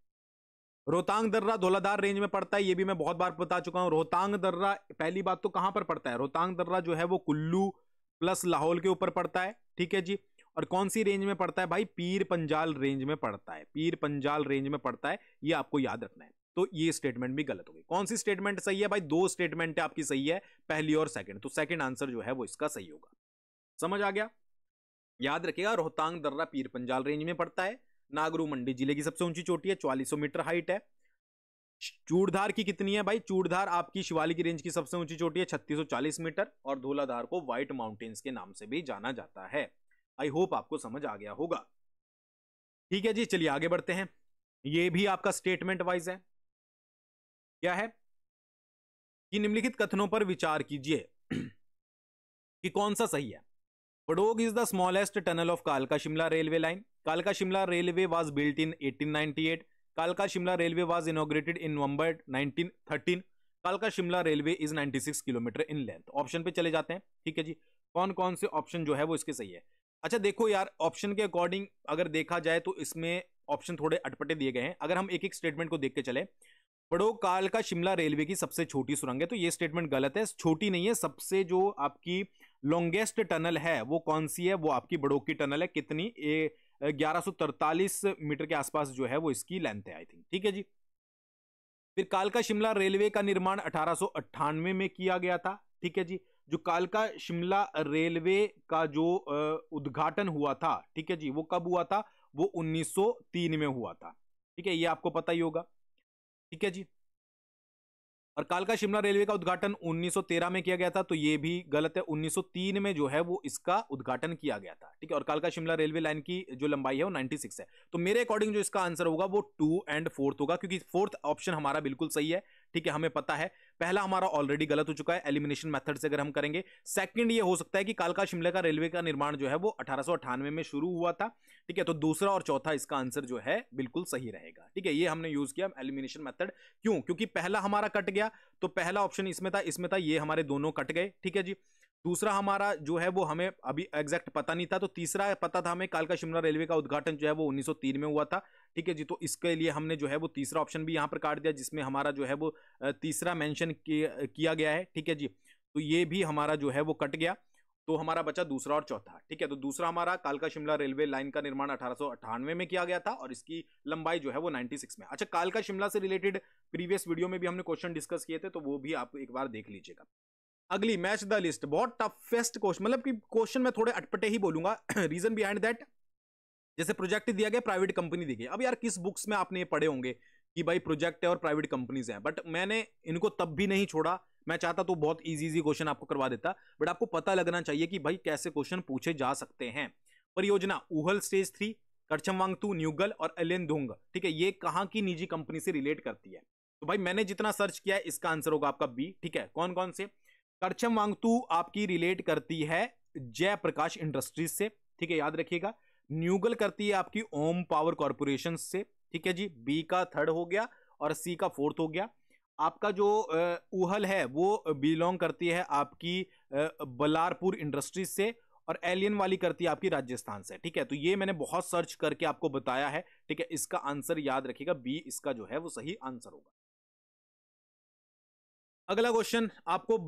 रोहतांग दर्रा धौलाधार रेंज में पड़ता है, ये भी मैं बहुत बार बता चुका हूं। रोहतांग दर्रा पहली बात तो कहां पर पड़ता है? रोहतांग दर्रा जो है वो कुल्लू प्लस लाहौल के ऊपर पड़ता है, ठीक है जी। और कौन सी रेंज में पड़ता है भाई, पीर पंजाल रेंज में पड़ता है, पीर पंजाल रेंज में पड़ता है, ये आपको याद रखना है। तो ये स्टेटमेंट भी गलत हो गई। कौन सी स्टेटमेंट सही है भाई, दो स्टेटमेंट आपकी सही है, पहली और सेकंड, तो सेकंड आंसर जो है वो इसका सही होगा। समझ आ गया, याद रखिएगा। रोहतांग दर्रा पीर पंजाल रेंज में पड़ता है। नागरू मंडी जिले की सबसे ऊंची चोटी है, 4400 मीटर हाइट है। चूड़धार की कितनी है भाई, चूड़धार आपकी शिवालिक रेंज की सबसे ऊंची चोटी है, 3640 मीटर। और धौलाधार को व्हाइट माउंटेन्स के नाम से भी जाना जाता है। आई होप आपको समझ आ गया होगा। ठीक है जी, चलिए आगे बढ़ते हैं। ये भी आपका स्टेटमेंट वाइज है। क्या है कि निम्नलिखित कथनों पर विचार कीजिए कि कौन सा सही है। Barog is the smallest tunnel of कालका शिमला रेलवे लाइन। कालका Shimla railway was built in 1898। कालका Shimla railway was inaugurated in November 1913। कालका Shimla railway is 96 kilometre in length. Option पे चले जाते हैं, ठीक है जी। कौन कौन से ऑप्शन जो है वो इसके सही है। अच्छा देखो यार, ऑप्शन के अकॉर्डिंग अगर देखा जाए तो इसमें ऑप्शन थोड़े अटपटे दिए गए हैं। अगर हम एक एक स्टेटमेंट को देख के चले, पड़ोग कालका शिमला रेलवे की सबसे छोटी सुरंग है, तो ये स्टेटमेंट गलत है। छोटी नहीं है, सबसे जो आपकी लॉन्गेस्ट टनल है वो कौन सी है, वो आपकी बड़ोग की टनल है। कितनी, 1143 मीटर के आसपास जो है वो इसकी लेंथ है, आई थिंक, ठीक है जी। फिर कालका शिमला रेलवे का निर्माण 1898 में किया गया था, ठीक है जी। जो कालका शिमला रेलवे का जो उद्घाटन हुआ था, ठीक है जी, वो कब हुआ था, वो 1903 में हुआ था, ठीक है, ये आपको पता ही होगा, ठीक है जी। और कालका शिमला रेलवे का उद्घाटन 1913 में किया गया था, तो ये भी गलत है। 1903 में जो है वो इसका उद्घाटन किया गया था, ठीक है। और कालका शिमला रेलवे लाइन की जो लंबाई है वो 96 है। तो मेरे अकॉर्डिंग जो इसका आंसर होगा वो 2 एंड 4 होगा, क्योंकि 4th ऑप्शन हमारा बिल्कुल सही है, ठीक है, हमें पता है। पहला हमारा ऑलरेडी गलत हो चुका है एलिमिनेशन मेथड से अगर हम करेंगे। सेकंड ये हो सकता है कि कालका शिमला का रेलवे का निर्माण जो है वो 1898 में शुरू हुआ था, ठीक है। तो दूसरा और चौथा इसका आंसर जो है बिल्कुल सही रहेगा, ठीक है। ये हमने यूज किया एलिमिनेशन मेथड, क्यों, क्योंकि पहला हमारा कट गया, तो पहला ऑप्शन इसमें था, ये हमारे दोनों कट गए, ठीक है जी। दूसरा हमारा जो है वो हमें अभी एग्जैक्ट पता नहीं था, तो तीसरा पता था हमें, कालका शिमला रेलवे का उद्घाटन जो है वो 1903 में हुआ था, ठीक है जी। तो इसके लिए हमने जो है वो तीसरा ऑप्शन भी यहां पर काट दिया, जिसमें हमारा जो है वो तीसरा मेंशन किया गया है, ठीक है जी। तो ये भी हमारा जो है वो कट गया, तो हमारा बचा दूसरा और चौथा, ठीक है। तो दूसरा हमारा कालका शिमला रेलवे लाइन का निर्माण 1898 में किया गया था और इसकी लंबाई जो है वो 96 में। अच्छा, कालका शिमला से रिलेटेड प्रीवियस वीडियो में भी हमने क्वेश्चन डिस्कस किए थे, तो वो भी आप एक बार देख लीजिएगा। अगली, मैच द लिस्ट, बहुत टफेस्ट क्वेश्चन, मतलब कि क्वेश्चन में थोड़े अटपटे ही बोलूंगा। रीजन बिहाइंड दैट, जैसे प्रोजेक्ट दिया गया, प्राइवेट कंपनी दी गई। अब यार किस बुक्स में आपने ये पढ़े होंगे कि भाई प्रोजेक्ट है और प्राइवेट कंपनीज हैं, बट मैंने इनको तब भी नहीं छोड़ा। मैं चाहता तो बहुत इजी क्वेश्चन आपको करवा देता, बट आपको पता लगना चाहिए कि भाई कैसे क्वेश्चन पूछे जा सकते हैं। परियोजना ऊहल स्टेज 3, करचमवांगतू, न्यूगल और एलेनदुंग, ठीक है, ये कहां की निजी कंपनी से रिलेट करती है। तो भाई मैंने जितना सर्च किया है, इसका आंसर होगा आपका बी, ठीक है। कौन कौन से, करचमवांगतू आपकी रिलेट करती है जयप्रकाश इंडस्ट्रीज से, ठीक है, याद रखिएगा। न्यूगल करती है आपकी ओम पावर कॉर्पोरेशन से, ठीक है जी, बी का 3rd हो गया और सी का 4th हो गया। आपका जो ऊहल है वो बिलोंग करती है आपकी बलारपुर इंडस्ट्रीज से, और एलियन वाली करती है आपकी राजस्थान से, ठीक है। तो ये मैंने बहुत सर्च करके आपको बताया है, ठीक है। इसका आंसर याद रखिएगा, बी इसका जो है वो सही आंसर होगा। अगला क्वेश्चन आपको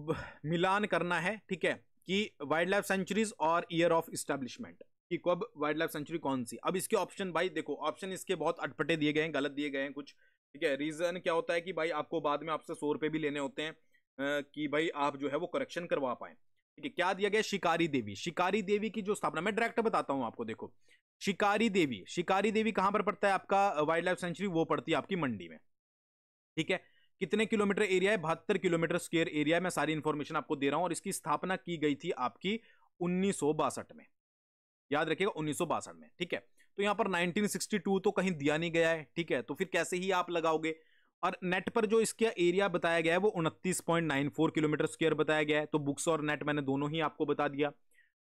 मिलान करना है, ठीक है, कि वाइल्ड लाइफ सेंचुरीज और ईयर ऑफ इस्टेब्लिशमेंट, कि कब वाइल्ड लाइफ सेंचुरी कौन सी। अब इसके ऑप्शन भाई देखो, ऑप्शन इसके बहुत अटपटे दिए गए हैं, गलत दिए गए हैं कुछ, ठीक है। रीजन क्या होता है कि भाई आपको बाद में आपसे 100 रुपए भी लेने होते हैं कि भाई आप जो है वो करेक्शन करवा पाए, ठीक है। क्या दिया गया, शिकारी देवी, शिकारी देवी की जो स्थापना, मैं डायरेक्ट बताता हूं आपको, देखो शिकारी देवी, शिकारी देवी कहां पर पड़ता है आपका वाइल्ड लाइफ सेंचुरी, वो पड़ती है आपकी मंडी में, ठीक है। कितने किलोमीटर एरिया है, 72 किलोमीटर स्क्वायर एरिया है। मैं सारी इंफॉर्मेशन आपको दे रहा हूं, और इसकी स्थापना की गई थी आपकी 1962 में, याद रखिएगा 1962 में, ठीक है। तो यहां पर 1962 तो कहीं दिया नहीं गया है, ठीक है। तो फिर कैसे ही आप लगाओगे, और नेट पर जो इसका एरिया बताया गया है वो 29.94 किलोमीटर स्क्वायर बताया गया है। तो बुक्स और नेट मैंने दोनों ही आपको बता दिया।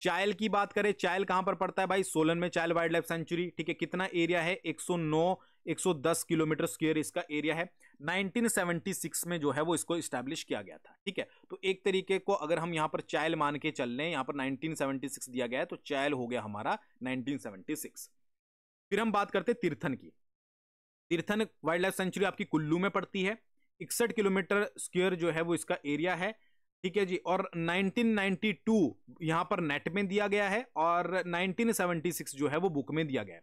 चायल की बात करें, चायल कहां पर पड़ता है भाई, सोलन में चायल वाइल्ड लाइफ सेंचुरी, ठीक है। कितना एरिया है, 110 किलोमीटर स्क्वायर इसका एरिया है। 1976 में जो है वो इसको इस्टेब्लिश किया गया था, ठीक है। तो एक तरीके को अगर हम यहां पर चायल मान के चल लें, यहां पर 1976 दिया गया है, तो चायल हो गया हमारा 1976। फिर हम बात करते तीर्थन की। तीर्थन वाइल्ड लाइफ सेंचुरी आपकी कुल्लू में पड़ती है, 61 किलोमीटर स्क्वायर जो है वो इसका एरिया है। ठीक है जी। और 1992 यहां पर नेट में दिया गया है और 1976 जो है वो बुक में दिया गया है।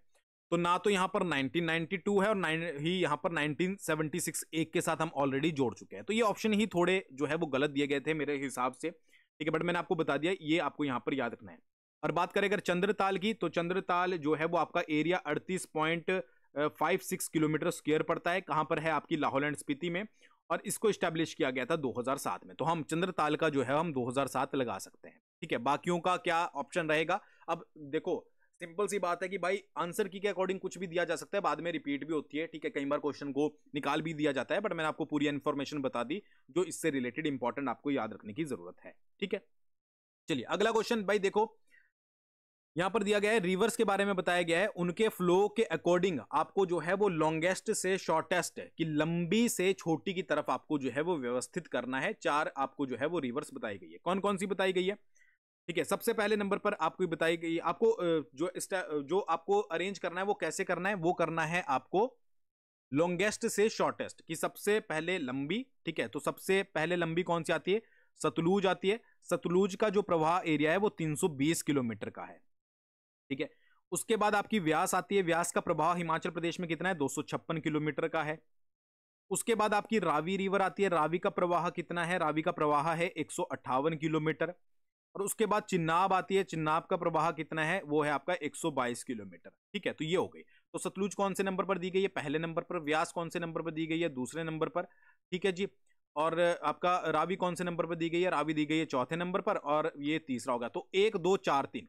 तो ना तो यहां पर 1992 है और ही यहां पर 1976 एक के साथ हम ऑलरेडी जोड़ चुके हैं। तो ये ऑप्शन ही थोड़े जो है वो गलत दिए गए थे मेरे हिसाब से, ठीक है, बट मैंने आपको बता दिया, ये आपको यहां पर याद रखना है। और बात करें अगर चंद्रताल की, तो चंद्रताल जो है वो आपका एरिया 38.56 किलोमीटर स्क्वायर पड़ता है। कहां पर है? आपकी लाहौल एंड स्पीति में। और इसको स्टैब्लिश किया गया था 2007 में। तो हम चंद्रताल का जो है हम 2007 लगा सकते हैं, ठीक है। बाकियों का क्या ऑप्शन रहेगा? अब देखो सिंपल सी बात है कि भाई आंसर की के अकॉर्डिंग कुछ भी दिया जा सकता है, बाद में रिपीट भी होती है, ठीक है। कई बार क्वेश्चन को निकाल भी दिया जाता है, बट मैंने आपको पूरी इन्फॉर्मेशन बता दी जो इससे रिलेटेड इंपॉर्टेंट आपको याद रखने की जरूरत है, ठीक है। चलिए अगला क्वेश्चन भाई देखो, यहां पर दिया गया है रिवर्स के बारे में बताया गया है, उनके फ्लो के अकॉर्डिंग आपको जो है वो लॉन्गेस्ट से शॉर्टेस्ट की लंबी से छोटी की तरफ आपको जो है वो व्यवस्थित करना है। 4 आपको जो है वो रिवर्स बताई गई है। कौन कौन सी बताई गई है? ठीक है, सबसे पहले नंबर पर आपको बताई गई, आपको जो आपको अरेंज करना है वो कैसे करना है? वो करना है आपको लॉन्गेस्ट से शॉर्टेस्ट की सबसे पहले लंबी, ठीक है। तो सबसे पहले लंबी कौन सी आती है? सतलुज आती है। सतलुज का जो प्रवाह एरिया है वो 320 किलोमीटर का है, ठीक है। उसके बाद आपकी व्यास आती है। व्यास का प्रवाह हिमाचल प्रदेश में कितना है? 256 किलोमीटर का है। उसके बाद आपकी रावी रिवर आती है। रावी का प्रवाह कितना है? रावी का प्रवाह है 158 किलोमीटर। और उसके बाद चिन्नाब आती है। चिन्नाब का प्रवाह कितना है? वो है आपका 122 किलोमीटर, ठीक है। तो ये हो गई। तो सतलुज कौन से नंबर पर दी गई है? पहले नंबर पर। व्यास कौन से नंबर पर दी गई है? दूसरे नंबर पर, ठीक है जी। और आपका रावी कौन से नंबर पर दी गई है? रावी दी गई है चौथे नंबर पर, और ये तीसरा होगा। तो 1 2 4 3,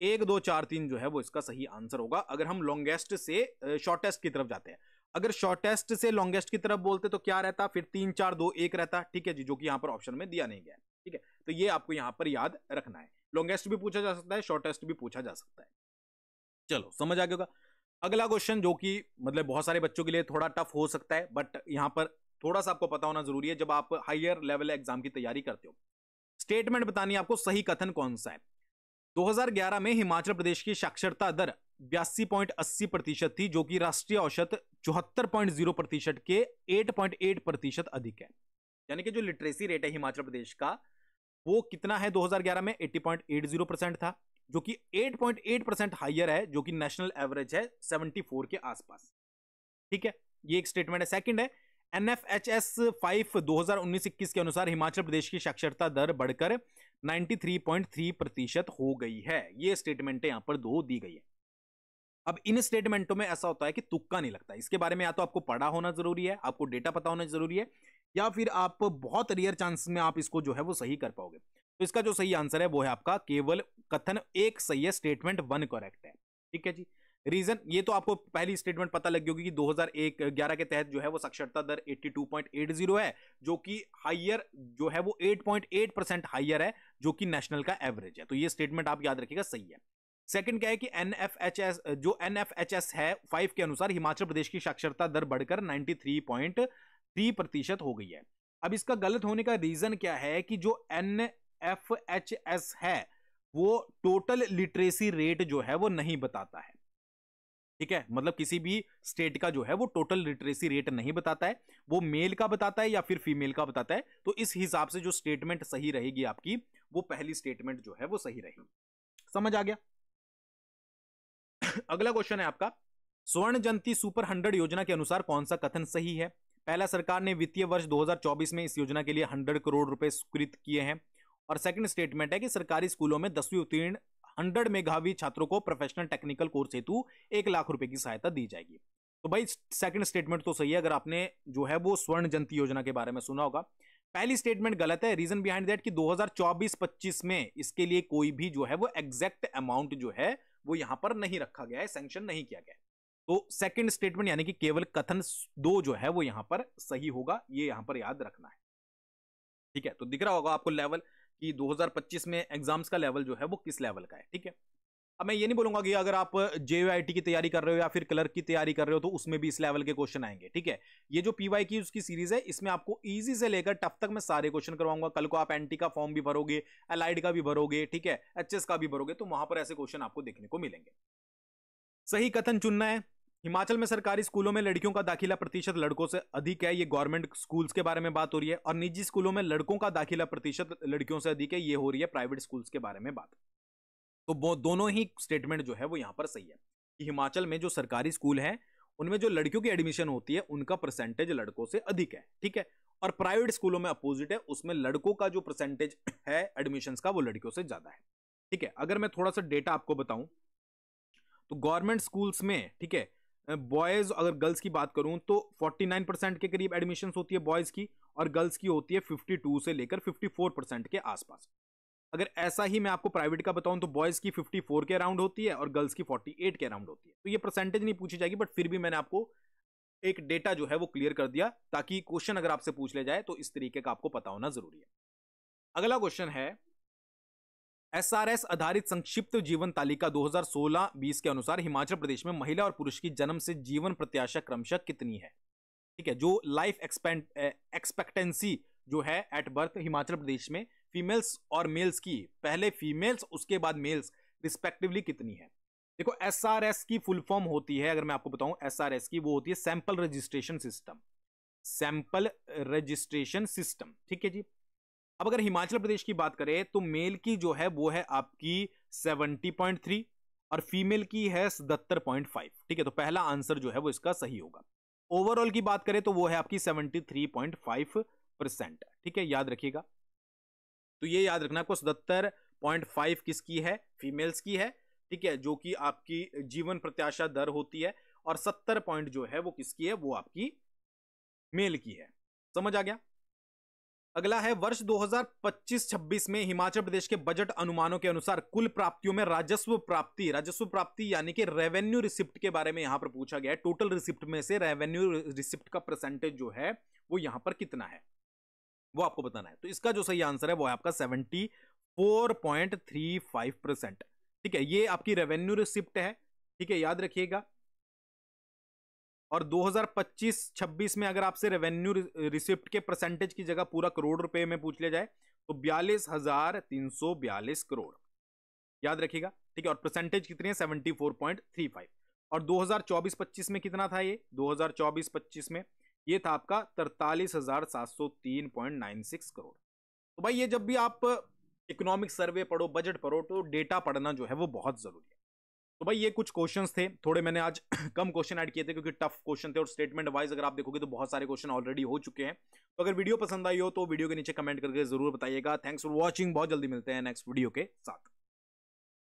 1 2 4 3 जो है वो इसका सही आंसर होगा, अगर हम लॉन्गेस्ट से शॉर्टेस्ट की तरफ जाते हैं। अगर शॉर्टेस्ट से लॉन्गेस्ट की तरफ बोलते तो क्या रहता? फिर 3 4 2 1 रहता, ठीक है जी, जो कि यहां पर ऑप्शन में दिया नहीं गया, ठीक है। तो ये आपको यहां पर याद रखना है। लॉन्गेस्ट भी पूछा जा सकता है, शॉर्टेस्ट भी पूछा जा सकता है। चलो समझ आ गया होगा। अगला क्वेश्चन जो कि मतलब बहुत सारे बच्चों के लिए थोड़ा टफ हो सकता है, बट यहां पर थोड़ा सा आपको पता होना जरूरी है जब आप हायर लेवल एग्जाम की तैयारी करते हो। स्टेटमेंट बतानी है आपको, सही कथन कौन सा है। 2011 में हिमाचल प्रदेश की साक्षरता दर 82.80% थी, जो कि राष्ट्रीय औसत 74.0% के 8.8% अधिक है। यानी कि जो लिटरेसी रेट है हिमाचल प्रदेश का वो कितना है? 2011 में 80.80% था, जो कि 8.8% हाइयर है, जो कि नेशनल एवरेज है 74 के आसपास, ठीक है। ये एक स्टेटमेंट है। सेकंड है NFHS 5 2019-21 के अनुसार हिमाचल प्रदेश की साक्षरता दर बढ़कर 93.3% हो गई है। ये स्टेटमेंट यहां पर 2 दी गई है। अब इन स्टेटमेंटों में ऐसा होता है कि तुक्का नहीं लगता। इसके बारे में या तो आपको पढ़ा होना जरूरी है, आपको डेटा पता होना जरूरी है, या फिर आप बहुत रेयर चांस में आप इसको जो है वो सही कर पाओगे। तो इसका जो सही आंसर है वो है आपका केवल कथन 1 सही है, स्टेटमेंट 1 करेक्ट है, ठीक है जी। रीजन ये तो आपको पहली स्टेटमेंट पता लग गई होगी कि 2011 के तहत जो है वो साक्षरता दर 82.80 है, जो कि हाइयर जो है वो 8.8% हाइयर है, जो कि नेशनल का एवरेज है। तो ये स्टेटमेंट आप याद रखिएगा, सही है। सेकंड क्या है कि NFHS है 5 के अनुसार हिमाचल प्रदेश की साक्षरता दर बढ़कर 93.3% हो गई है। अब इसका गलत होने का रीजन क्या है कि जो NFHS है वो टोटल लिटरेसी रेट जो है वो नहीं बताता है, ठीक है। मतलब किसी भी स्टेट का जो है वो टोटल लिटरेसी रेट नहीं बताता है, वो मेल का बताता है या फिर फीमेल का बताता है। तो इस हिसाब से जो स्टेटमेंट सही रहेगी आपकी, वो पहली स्टेटमेंट जो है वो सही रहेगी। समझ आ गया? अगला क्वेश्चन है आपका, स्वर्ण जयंती सुपर 100 योजना के अनुसार कौन सा कथन सही है? पहला, सरकार ने वित्तीय वर्ष 2024 में इस योजना के लिए 100 करोड़ रुपए स्वीकृत किए हैं। और सेकंड स्टेटमेंट है कि सरकारी स्कूलों में 10वीं उत्तीर्ण 100 मेधावी छात्रों को प्रोफेशनल टेक्निकल कोर्स हेतु 1 लाख रुपए की सहायता दी जाएगी। तो भाई सेकंड स्टेटमेंट तो सही है, अगर आपने जो है वो स्वर्ण जयंती योजना के बारे में सुना होगा। पहली स्टेटमेंट गलत है। रीजन बिहाइंड दैट कि 2024-25 में इसके लिए कोई भी जो है वो एग्जैक्ट अमाउंट जो है वो यहां पर नहीं रखा गया है, सैंक्शन नहीं किया गया है। तो सेकंड स्टेटमेंट यानी कि केवल कथन 2 जो है वो यहां पर सही होगा, ये यहां पर याद रखना है, ठीक है। तो दिख रहा होगा आपको लेवल कि 2025 में एग्जाम्स का लेवल जो है वो किस लेवल का है, ठीक है। अब मैं ये नहीं बोलूंगा कि अगर आप JUIT की तैयारी कर रहे हो या फिर क्लर्क की तैयारी कर रहे हो तो उसमें भी इस लेवल के क्वेश्चन आएंगे, ठीक है। ये जो PY उसकी सीरीज है, इसमें आपको इजी से लेकर टफ तक मैं सारे क्वेश्चन करवाऊंगा। कल को आप NT का फॉर्म भी भरोगे, एलाइड का भी भरोगे, ठीक है, HS का भी भरोगे, तो वहां पर ऐसे क्वेश्चन आपको देखने को मिलेंगे। सही कथन चुनना है, हिमाचल में सरकारी स्कूलों में लड़कियों का दाखिला प्रतिशत लड़कों से अधिक है, ये गवर्नमेंट स्कूल्स के बारे में बात हो रही है। और निजी स्कूलों में लड़कों का दाखिला प्रतिशत लड़कियों से अधिक है, ये हो रही है प्राइवेट स्कूल्स के बारे में बात। तो दोनों ही स्टेटमेंट जो है वो यहां पर सही है कि हिमाचल में जो सरकारी स्कूल है उनमें जो लड़कियों की एडमिशन होती है उनका परसेंटेज लड़कों से अधिक है, ठीक है। और प्राइवेट स्कूलों में अपोजिट है, उसमें लड़कों का जो परसेंटेज है एडमिशंस का वो लड़कियों से ज्यादा है, ठीक है। अगर मैं थोड़ा सा डेटा आपको बताऊं तो गवर्नमेंट स्कूल्स में, ठीक है, बॉयज अगर गर्ल्स की बात करूं तो 49% के करीब एडमिशंस होती है बॉयज की, और गर्ल्स की होती है 52 से लेकर 54% के आसपास। अगर ऐसा ही मैं आपको प्राइवेट का बताऊं तो बॉयज की 54 के अराउंड होती है और गर्ल्स की 48 के अराउंड होती है। तो ये परसेंटेज नहीं पूछी जाएगी, बट फिर भी मैंने आपको एक डेटा जो है वो क्लियर कर दिया ताकि क्वेश्चन अगर आपसे पूछ ले जाए तो इस तरीके का आपको पता होना जरूरी है। अगला क्वेश्चन है, एसआरएस आधारित संक्षिप्त जीवन तालिका 2016-20 के अनुसार हिमाचल प्रदेश में महिला और पुरुष की जन्म से जीवन प्रत्याशा क्रमशः कितनी है, ठीक है। जो लाइफ एक्सपेक्टेंसी जो है एट बर्थ हिमाचल प्रदेश में फीमेल्स और मेल्स की, पहले फीमेल्स उसके बाद मेल्स रिस्पेक्टिवली कितनी है। देखो एसआरएस की फुल फॉर्म होती है, अगर मैं आपको बताऊं एसआरएस की, वो होती है sample registration system, sample registration system, ठीक है जी। अब अगर हिमाचल प्रदेश की बात करें तो मेल की जो है वो है आपकी 70.3 और फीमेल की है 77.5, ठीक है। तो पहला आंसर जो है वो इसका सही होगा। ओवरऑल की बात करें तो वो है आपकी 73.5%, ठीक है, याद रखिएगा। तो ये याद रखना आपको 77.5 किसकी है, फीमेल्स की है, ठीक है, जो कि आपकी जीवन प्रत्याशा दर होती है, और 70 पॉइंट जो है वो किसकी है, वो आपकी मेल की है। समझ आ गया। अगला है, वर्ष 2025-26 में हिमाचल प्रदेश के बजट अनुमानों के अनुसार कुल प्राप्तियों में राजस्व प्राप्ति यानी कि रेवेन्यू रिसिप्ट के बारे में यहां पर पूछा गया है। टोटल रिसिप्ट में से रेवेन्यू रिसिप्ट का परसेंटेज जो है वो यहां पर कितना है वो आपको बताना है। तो इसका जो सही आंसर है वो है आपका 74.35%, ठीक है। ये आपकी रेवेन्यू रिसिप्ट है, ठीक है, याद रखिएगा। और 2025-26 में अगर आपसे रेवेन्यू रिसिप्ट के परसेंटेज की जगह पूरा करोड़ रुपए में पूछ लिया जाए तो 42,342 करोड़, याद रखिएगा, ठीक है। और परसेंटेज कितनी है, 74.35। और 2024-25 में कितना था ये, 2024-25 में ये था आपका 43,703.96 करोड़। तो भाई ये जब भी आप इकोनॉमिक सर्वे पढ़ो, बजट पढ़ो, तो डेटा पढ़ना जो है वो बहुत जरूरी है। तो भाई ये कुछ क्वेश्चंस थे, थोड़े मैंने आज कम क्वेश्चन ऐड किए थे क्योंकि टफ क्वेश्चन थे, और स्टेटमेंट वाइज अगर आप देखोगे तो बहुत सारे क्वेश्चन ऑलरेडी हो चुके हैं। तो अगर वीडियो पसंद आई हो तो वीडियो के नीचे कमेंट करके जरूर बताइएगा। थैंक्स फॉर वॉचिंग, बहुत जल्दी मिलते हैं नेक्स्ट वीडियो के साथ।